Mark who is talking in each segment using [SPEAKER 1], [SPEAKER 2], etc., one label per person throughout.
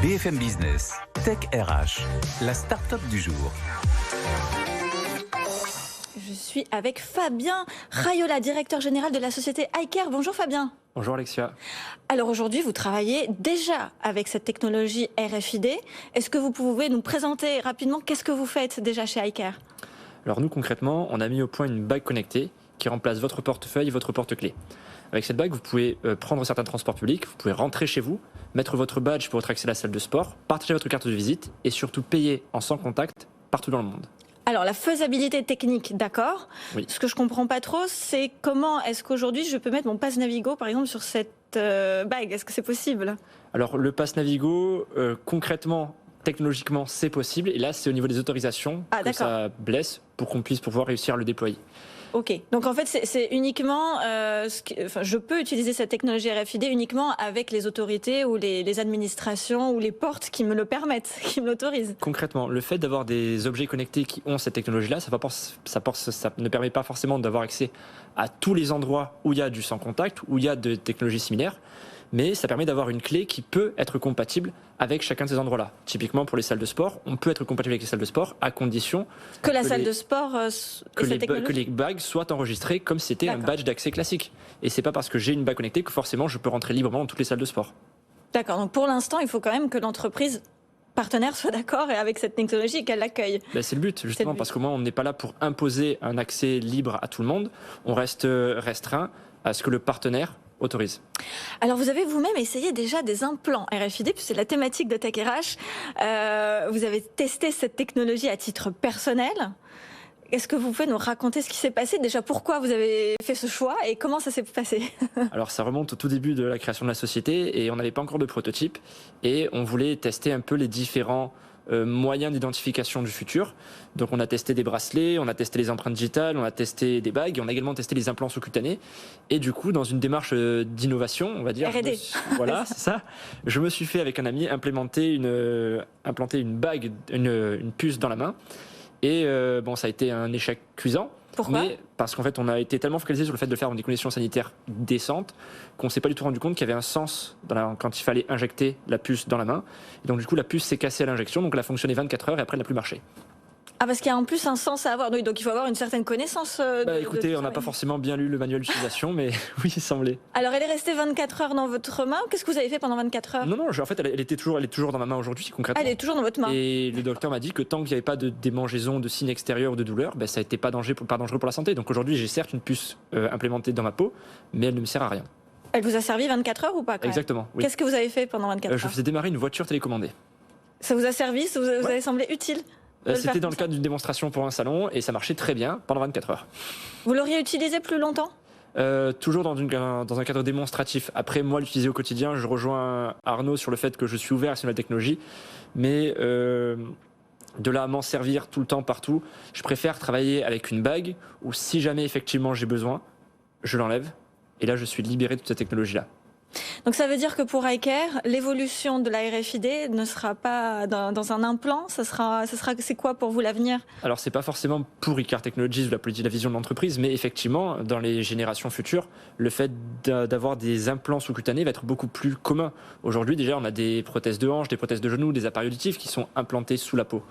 [SPEAKER 1] BFM Business, Tech RH, la start-up du jour.
[SPEAKER 2] Je suis avec Fabien Raiola, directeur général de la société iCare. Bonjour Fabien.
[SPEAKER 3] Bonjour Alexia.
[SPEAKER 2] Alors aujourd'hui, vous travaillez déjà avec cette technologie RFID. Est-ce que vous pouvez nous présenter rapidement qu'est-ce que vous faites déjà chez iCare ?
[SPEAKER 3] Alors nous concrètement, on a mis au point une bague connectée qui remplace votre portefeuille et votre porte-clés. Avec cette bague, vous pouvez prendre certains transports publics, vous pouvez rentrer chez vous, mettre votre badge pour votre accès à la salle de sport, partager votre carte de visite et surtout payer en sans contact partout dans le monde.
[SPEAKER 2] Alors la faisabilité technique, d'accord.
[SPEAKER 3] Oui.
[SPEAKER 2] Ce que je comprends pas trop, c'est comment est-ce qu'aujourd'hui je peux mettre mon pass Navigo par exemple sur cette bague ? Est-ce que c'est possible ?
[SPEAKER 3] Alors le pass Navigo, concrètement, technologiquement, c'est possible. Et là, c'est au niveau des autorisations que ça blesse pour qu'on puisse pouvoir réussir à le déployer.
[SPEAKER 2] Ok, donc en fait c'est uniquement, je peux utiliser cette technologie RFID uniquement avec les autorités ou les administrations ou les portes qui me le permettent, qui me l'autorisent.
[SPEAKER 3] Concrètement, le fait d'avoir des objets connectés qui ont cette technologie-là, ça ne permet pas forcément d'avoir accès à tous les endroits où il y a du sans contact, où il y a de technologies similaires, mais ça permet d'avoir une clé qui peut être compatible avec chacun de ces endroits-là. Typiquement pour les salles de sport, on peut être compatible avec les salles de sport à condition
[SPEAKER 2] que la salle de sport
[SPEAKER 3] que les bagues soient enregistrées comme si c'était un badge d'accès classique. Et c'est pas parce que j'ai une bague connectée que forcément je peux rentrer librement dans toutes les salles de sport.
[SPEAKER 2] D'accord, donc pour l'instant, il faut quand même que l'entreprise partenaire soit d'accord avec cette technologie et qu'elle l'accueille.
[SPEAKER 3] C'est le but, justement, parce qu'au moins on n'est pas là pour imposer un accès libre à tout le monde. On reste restreint à ce que le partenaire autorise.
[SPEAKER 2] Alors vous avez vous-même essayé déjà des implants RFID, puisque c'est la thématique de Tech RH. Vous avez testé cette technologie à titre personnel. Est-ce que vous pouvez nous raconter ce qui s'est passé ? Déjà, pourquoi vous avez fait ce choix et comment ça s'est passé ?
[SPEAKER 3] Alors ça remonte au tout début de la création de la société et on n'avait pas encore de prototype et on voulait tester un peu les différents moyens d'identification du futur. Donc on a testé des bracelets, on a testé les empreintes digitales, on a testé des bagues, on a également testé les implants sous-cutanés. Et du coup, dans une démarche d'innovation, on va dire,
[SPEAKER 2] R&D.
[SPEAKER 3] Voilà, c'est ça. Je me suis fait avec un ami implanter une bague, une puce dans la main. Et ça a été un échec cuisant.
[SPEAKER 2] Pourquoi ?
[SPEAKER 3] Parce qu'en fait, on a été tellement focalisé sur le fait de le faire dans des conditions sanitaires décentes qu'on ne s'est pas du tout rendu compte qu'il y avait un sens quand il fallait injecter la puce dans la main. Et donc du coup, la puce s'est cassée à l'injection, donc elle a fonctionné 24 heures et après elle n'a plus marché.
[SPEAKER 2] Ah, parce qu'il y a en plus un sens à avoir, donc il faut avoir une certaine connaissance.
[SPEAKER 3] Écoutez, on n'a pas forcément bien lu le manuel d'utilisation, mais oui, il semblait.
[SPEAKER 2] Alors elle est restée 24 heures dans votre main. Qu'est-ce que vous avez fait pendant 24 heures ?
[SPEAKER 3] Non, en fait, elle est toujours dans ma main aujourd'hui, concrètement.
[SPEAKER 2] Elle est toujours dans votre main.
[SPEAKER 3] Et le docteur m'a dit que tant qu'il n'y avait pas de démangeaison, de signes extérieurs ou de douleur, ça n'était pas dangereux pour la santé. Donc aujourd'hui, j'ai certes une puce implémentée dans ma peau, mais elle ne me sert à rien.
[SPEAKER 2] Elle vous a servi 24 heures ou pas ?
[SPEAKER 3] Exactement, oui.
[SPEAKER 2] Qu'est-ce que vous avez fait pendant 24 heures ?
[SPEAKER 3] Je faisais démarrer une voiture télécommandée.
[SPEAKER 2] Ça vous a servi ? Ça vous avez semblé utile ?
[SPEAKER 3] C'était dans le cadre d'une démonstration pour un salon et ça marchait très bien pendant 24 heures.
[SPEAKER 2] Vous l'auriez utilisé plus longtemps ?
[SPEAKER 3] Toujours dans un cadre démonstratif. Après, moi, l'utiliser au quotidien, je rejoins Arnaud sur le fait que je suis ouvert à cette nouvelle technologie, mais de là à m'en servir tout le temps, partout, je préfère travailler avec une bague où si jamais effectivement j'ai besoin, je l'enlève et là je suis libéré de toute cette technologie-là.
[SPEAKER 2] Donc ça veut dire que pour iCare, l'évolution de la RFID ne sera pas dans un implant, c'est quoi pour vous l'avenir ?
[SPEAKER 3] Alors c'est pas forcément pour iCare Technologies ou la vision de l'entreprise, mais effectivement dans les générations futures, le fait d'avoir des implants sous-cutanés va être beaucoup plus commun. Aujourd'hui déjà on a des prothèses de hanche, des prothèses de genoux, des appareils auditifs qui sont implantés sous la peau.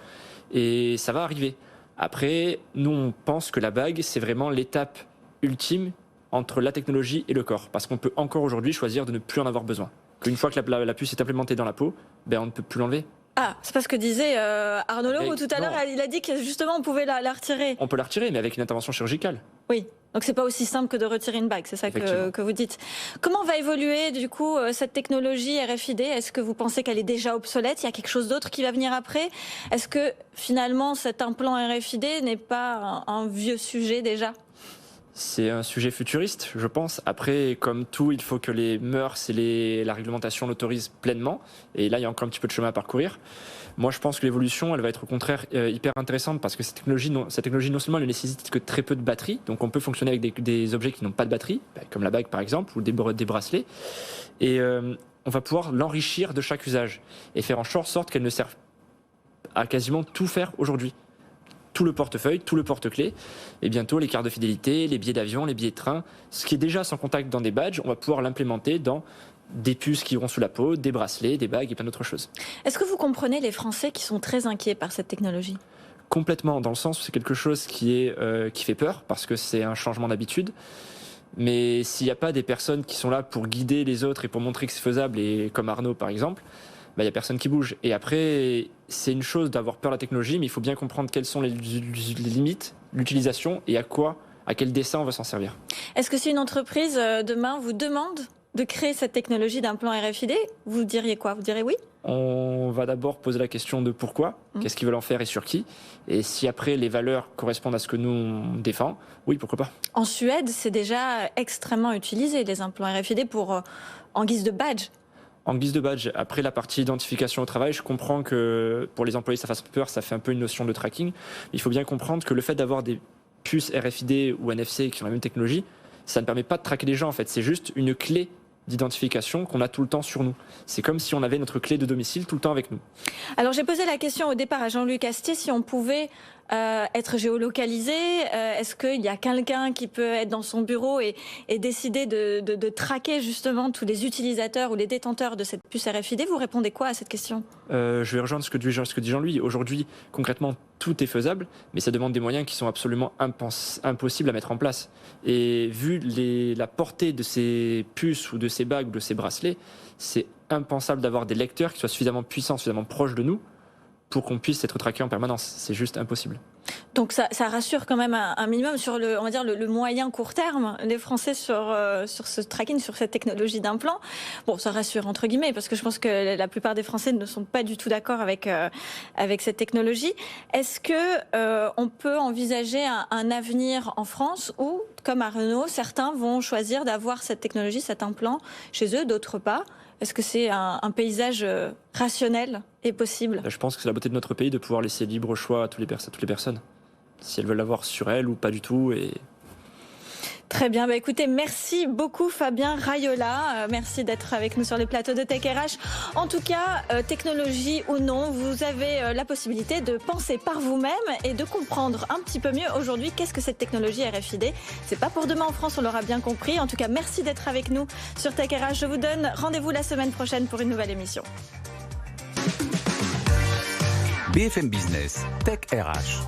[SPEAKER 3] Et ça va arriver. Après, nous on pense que la bague c'est vraiment l'étape ultime entre la technologie et le corps, parce qu'on peut encore aujourd'hui choisir de ne plus en avoir besoin. Une fois que la puce est implémentée dans la peau, on ne peut plus l'enlever.
[SPEAKER 2] Ah, c'est pas ce que disait Arnaud Leroux tout à l'heure, il a dit que justement on pouvait la retirer.
[SPEAKER 3] On peut la retirer, mais avec une intervention chirurgicale.
[SPEAKER 2] Oui, donc c'est pas aussi simple que de retirer une bague, c'est ça que vous dites. Comment va évoluer du coup cette technologie RFID ? Est-ce que vous pensez qu'elle est déjà obsolète ? Il y a quelque chose d'autre qui va venir après ? Est-ce que finalement cet implant RFID n'est pas un vieux sujet déjà ?
[SPEAKER 3] C'est un sujet futuriste, je pense. Après, comme tout, il faut que les mœurs et la réglementation l'autorisent pleinement. Et là, il y a encore un petit peu de chemin à parcourir. Moi, je pense que l'évolution, elle va être au contraire hyper intéressante parce que cette technologie, non seulement elle ne nécessite que très peu de batterie, donc on peut fonctionner avec des objets qui n'ont pas de batterie, comme la bague par exemple, ou des bracelets. Et on va pouvoir l'enrichir de chaque usage et faire en sorte qu'elle ne serve à quasiment tout faire aujourd'hui. Tout le portefeuille, tout le porte-clés, et bientôt les cartes de fidélité, les billets d'avion, les billets de train, ce qui est déjà sans contact dans des badges, on va pouvoir l'implémenter dans des puces qui iront sous la peau, des bracelets, des bagues et plein d'autres choses.
[SPEAKER 2] Est-ce que vous comprenez les Français qui sont très inquiets par cette technologie ?
[SPEAKER 3] Complètement, dans le sens où c'est quelque chose qui fait peur, parce que c'est un changement d'habitude. Mais s'il n'y a pas des personnes qui sont là pour guider les autres et pour montrer que c'est faisable, et comme Arnaud par exemple, il n'y a personne qui bouge. Et après, c'est une chose d'avoir peur de la technologie, mais il faut bien comprendre quelles sont les limites, l'utilisation et à quel dessein on va s'en servir.
[SPEAKER 2] Est-ce que si une entreprise demain vous demande de créer cette technologie d'implant RFID, vous diriez quoi ? Vous direz oui ?
[SPEAKER 3] On va d'abord poser la question de pourquoi, qu'est-ce qu'ils veulent en faire et sur qui. Et si après les valeurs correspondent à ce que nous on défend, oui, pourquoi pas.
[SPEAKER 2] En Suède, c'est déjà extrêmement utilisé, les implants RFID en guise de badge.
[SPEAKER 3] En guise de badge, après la partie identification au travail, je comprends que pour les employés ça fasse peur, ça fait un peu une notion de tracking. Il faut bien comprendre que le fait d'avoir des puces RFID ou NFC qui ont la même technologie, ça ne permet pas de traquer les gens en fait, c'est juste une clé d'identification qu'on a tout le temps sur nous. C'est comme si on avait notre clé de domicile tout le temps avec nous.
[SPEAKER 2] Alors j'ai posé la question au départ à Jean-Luc Astier si on pouvait être géolocalisé. Est-ce qu'il y a quelqu'un qui peut être dans son bureau et décider de traquer justement tous les utilisateurs ou les détenteurs de cette puce RFID ? Vous répondez quoi à cette question ?
[SPEAKER 3] Je vais rejoindre ce que dit Jean-Louis. Aujourd'hui, concrètement, tout est faisable, mais ça demande des moyens qui sont absolument impossibles à mettre en place. Et vu la portée de ces puces ou de ces bagues ou de ces bracelets, c'est impensable d'avoir des lecteurs qui soient suffisamment puissants, suffisamment proches de nous pour qu'on puisse être traqué en permanence. C'est juste impossible.
[SPEAKER 2] Donc ça rassure quand même un minimum sur le moyen court terme, les Français sur ce tracking, sur cette technologie d'implant. Bon, ça rassure entre guillemets, parce que je pense que la plupart des Français ne sont pas du tout d'accord avec cette technologie. Est-ce que on peut envisager un avenir en France où, comme Arnaud, certains vont choisir d'avoir cette technologie, cet implant chez eux, d'autres pas ? Est-ce que c'est un paysage rationnel et possible ?
[SPEAKER 3] Je pense que c'est la beauté de notre pays de pouvoir laisser libre choix à toutes les personnes, si elles veulent l'avoir sur elles ou pas du tout.
[SPEAKER 2] Très bien, écoutez, merci beaucoup Fabien Raiola, merci d'être avec nous sur les plateaux de Tech RH. En tout cas, technologie ou non, vous avez la possibilité de penser par vous-même et de comprendre un petit peu mieux aujourd'hui qu'est-ce que cette technologie RFID. C'est pas pour demain en France, on l'aura bien compris. En tout cas, merci d'être avec nous sur Tech RH. Je vous donne rendez-vous la semaine prochaine pour une nouvelle émission.
[SPEAKER 1] BFM Business, Tech RH.